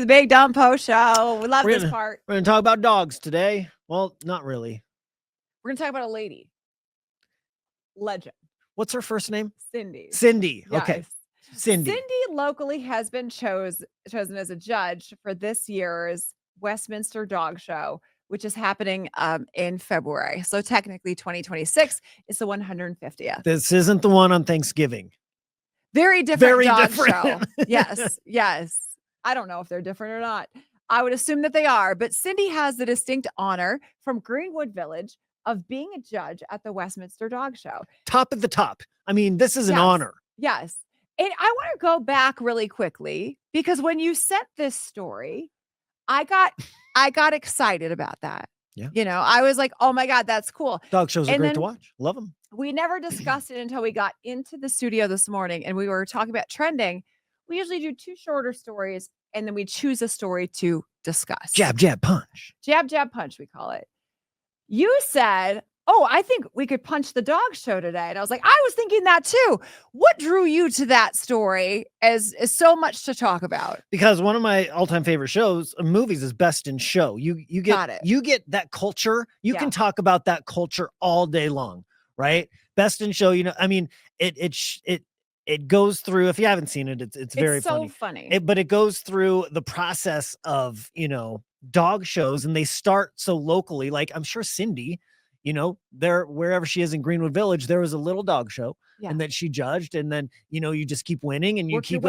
the Big Dumb Post Show. We love this part. We're going to talk about dogs today. Well, not really. We're going to talk about a lady. Legend. What's her first name? Cindy. Cindy. Yes. Okay. Cindy locally has been chosen as a judge for this year's Westminster Dog Show, which is happening in February. So technically 2026 is the 150th. This isn't the one on Thanksgiving. Very different dog different. show. Yes, yes. I don't know if they're different or not. I would assume that they are. But Cindy has the distinct honor from Greenwood Village of being a judge at the Westminster Dog Show. Top of the top. I mean, this is an honor. Yes. And I want to go back really quickly because when you sent this story, I got excited about that. Yeah. You know, I was like, oh my God, that's cool. Dog shows are great to watch. Love them. We never discussed it until we got into the studio this morning and we were talking about trending. We usually do 2 shorter stories and then we choose a story to discuss. Jab, jab, punch. Jab, jab, punch, we call it. You said, oh, I think we could punch the dog show today. And I was like, I was thinking that too. What drew you to that story as so much to talk about? Because one of my all-time favorite shows, movies, is Best in Show. You get that culture. You can talk about that culture all day long, right? Best in Show, you know, I mean, it goes through, if you haven't seen it, it's very funny. But it goes through the process of, you know, dog shows, and they start so locally. Like, I'm sure Cindy, you know, there, wherever she is in Greenwood Village, there was a little dog show and that she judged. And then, you know, you just keep winning and you keep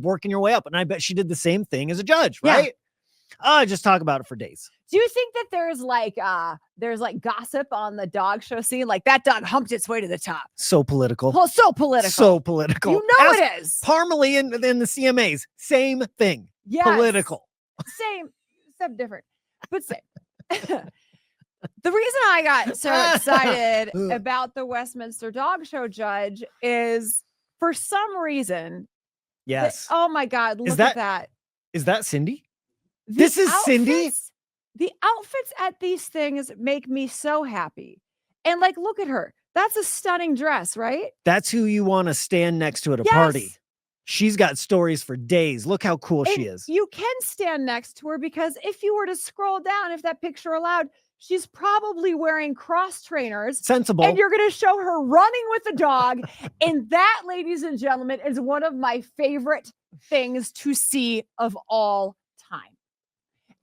working your way up. And I bet she did the same thing as a judge, right? I just talk about it for days. Do you think that there's like gossip on the dog show scene? Like that dog humped its way to the top. So political. Well, so political. So political. You know it is. Parmalee in the CMAs. Same thing. Yes. Political. Same. Except different. But same. The reason I got so excited about the Westminster Dog Show judge is for some reason. Yes. Oh my God. Look at that. Is that Cindy? This is Cindy. The outfits at these things make me so happy. And like, look at her. That's a stunning dress, right? That's who you want to stand next to at a party. She's got stories for days. Look how cool she is. You can stand next to her because if you were to scroll down, if that picture allowed, she's probably wearing cross trainers. Sensible. And you're going to show her running with the dog. And that, ladies and gentlemen, is one of my favorite things to see of all time.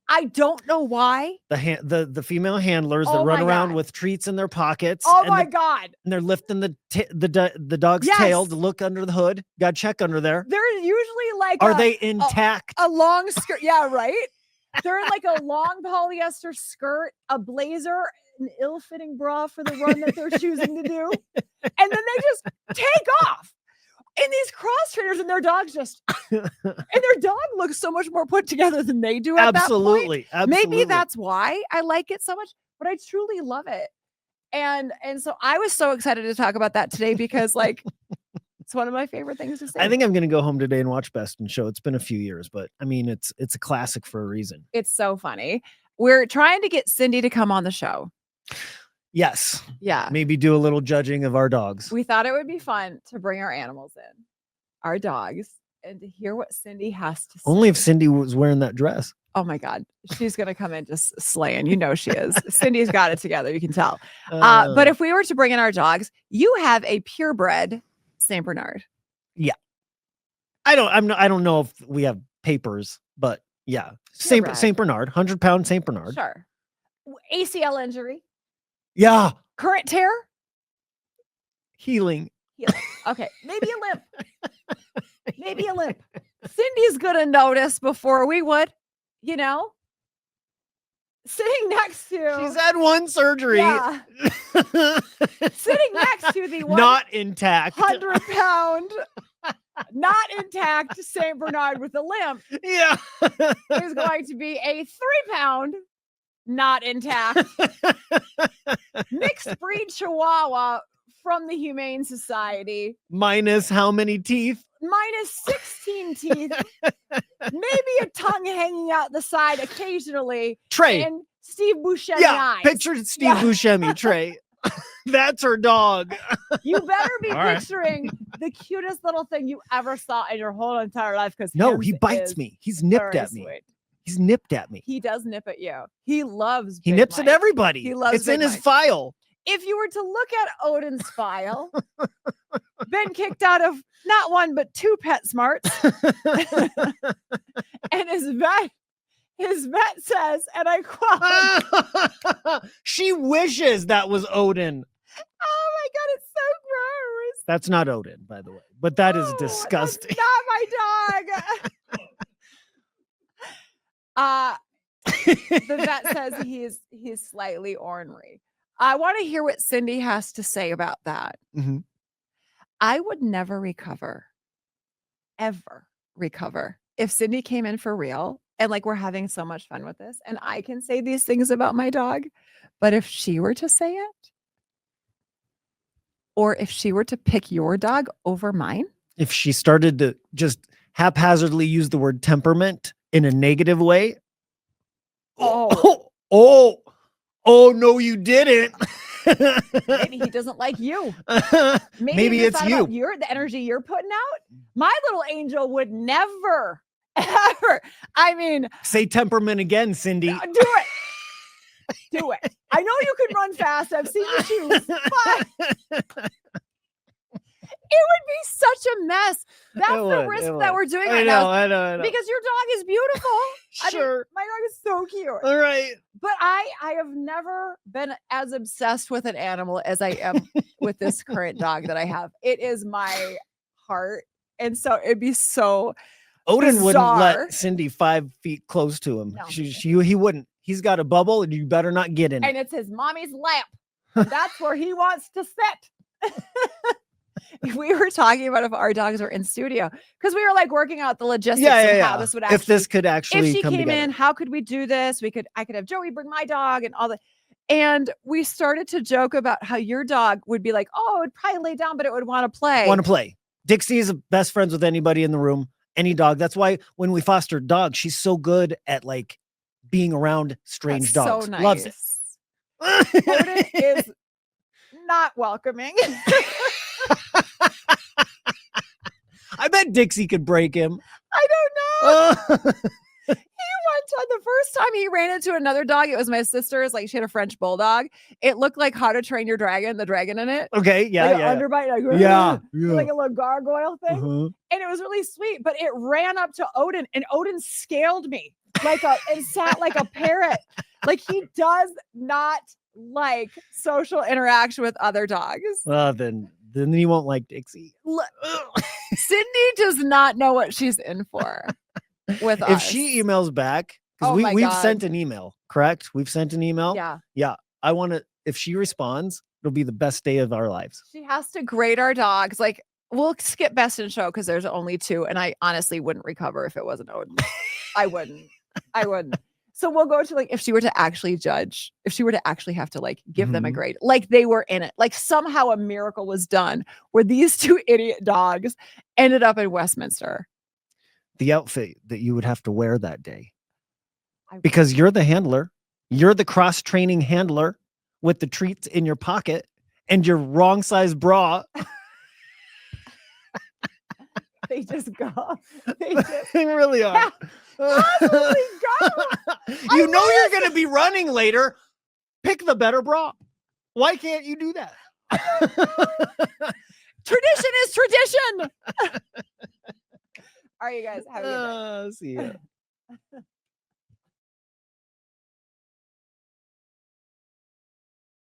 I don't know why. The female handlers that run around with treats in their pockets. Oh my God. And they're lifting the dog's tail to look under the hood. Got to check under there. They're usually like, are they intact? A long skirt. Yeah, right. They're in like a long polyester skirt, a blazer, an ill-fitting bra for the run that they're choosing to do. And then they just take off. And these cross trainers and their dogs and their dog looks so much more put together than they do at that point. Maybe that's why I like it so much, but I truly love it. And so I was so excited to talk about that today because like, it's one of my favorite things to say. I think I'm going to go home today and watch Best in Show. It's been a few years, but I mean, it's a classic for a reason. It's so funny. We're trying to get Cindy to come on the show. Yes. Yeah. Maybe do a little judging of our dogs. We thought it would be fun to bring our animals in, our dogs, and to hear what Cindy has to say. Only if Cindy was wearing that dress. Oh my God. She's going to come in just slaying. You know, she is. Cindy's got it together. You can tell. But if we were to bring in our dogs, you have a purebred Saint Bernard. Yeah. I don't know if we have papers, but yeah. Saint Bernard, 100-pound Saint Bernard. Sure. ACL injury. Yeah. Current tear? Healing. Okay. Maybe a limp. Maybe a limp. Cindy's going to notice before we would, you know? Sitting next to. She's had one surgery. Yeah. Sitting next to the not intact 100-pound, not intact Saint Bernard with a limp. Yeah. Is going to be a 3-pound, not intact mixed breed Chihuahua from the Humane Society. Minus how many teeth? Minus 16 teeth. Maybe a tongue hanging out the side occasionally. Trey. And Steve Buscemi eyes. Picture Steve Buscemi, Trey. That's her dog. You better be picturing the cutest little thing you ever saw in your whole entire life. Because no, he bites me. He's nipped at me. Sweet. He's nipped at me. He does nip at you. He loves He Big nips Mike. at everybody. He loves it's Big in his Mike. file. If you were to look at Odin's file, been kicked out of not one, but 2 PetSmarts. And his vet says, and I quote, she wishes that was Odin. Oh my God, it's so gross. That's not Odin, by the way, but that is disgusting. That's not my dog. The vet says he's slightly ornery. I want to hear what Cindy has to say about that. Mm-hmm. I would never recover, ever recover, if Cindy came in for real and like we're having so much fun with this and I can say these things about my dog, but if she were to say it, or if she were to pick your dog over mine, if she started to just haphazardly use the word temperament in a negative way, oh, no, you didn't. Maybe he doesn't like you. Maybe it's you. The energy you're putting out. My little angel would never, ever. I mean, say temperament again, Cindy. Do it. Do it. I know you can run fast. I've seen the shoes. But it would be such a mess. That's the risk that we're doing right now. I know. Because your dog is beautiful. Sure. I mean, my dog is so cute. All right. But I have never been as obsessed with an animal as I am with this current dog that I have. It is my heart. And so it'd be so Odin bizarre. Wouldn't let Cindy 5 feet close to him. No. He wouldn't. He's got a bubble and you better not get in it. And it's his mommy's lap. And that's where he wants to sit. We were talking about if our dogs were in studio because we were like working out the logistics of how this would actually, if this could actually, if she come came together. in, how could we do this? I could have Joey bring my dog and all that. And we started to joke about how your dog would be like, oh, it would probably lay down, but it would want to play. Dixie is best friends with anybody in the room, any dog. That's why when we fostered dogs, she's so good at like being around strange dogs. So nice. Loves it. Odin is not welcoming. I bet Dixie could break him. I don't know. The first time he ran into another dog, it was my sister's. Like she had a French bulldog. It looked like How to Train Your Dragon, the dragon in it. Okay, yeah, like yeah. Underbite, like a little gargoyle thing. Uh-huh. And it was really sweet. But it ran up to Odin, and Odin scaled me and sat like a parrot. Like he does not like social interaction with other dogs. Well, then you won't like Dixie. Cindy does not know what she's in for with us. If she emails back, because we've sent an email, correct? We've sent an email. Yeah. I want to, if she responds, it'll be the best day of our lives. She has to grade our dogs. Like we'll skip best in show because there's only 2. And I honestly wouldn't recover if it wasn't Odin. I wouldn't. So we'll go to like, if she were to actually judge, if she were to actually have to like give them a grade, like they were in it, like somehow a miracle was done where these 2 idiot dogs ended up in Westminster. The outfit that you would have to wear that day. Because you're the handler. You're the cross-training handler with the treats in your pocket and your wrong size bra. They just go. They really are. Possibly go. You know you're going to be running later. Pick the better bra. Why can't you do that? Tradition is tradition. All right, you guys. Have a good day. See ya.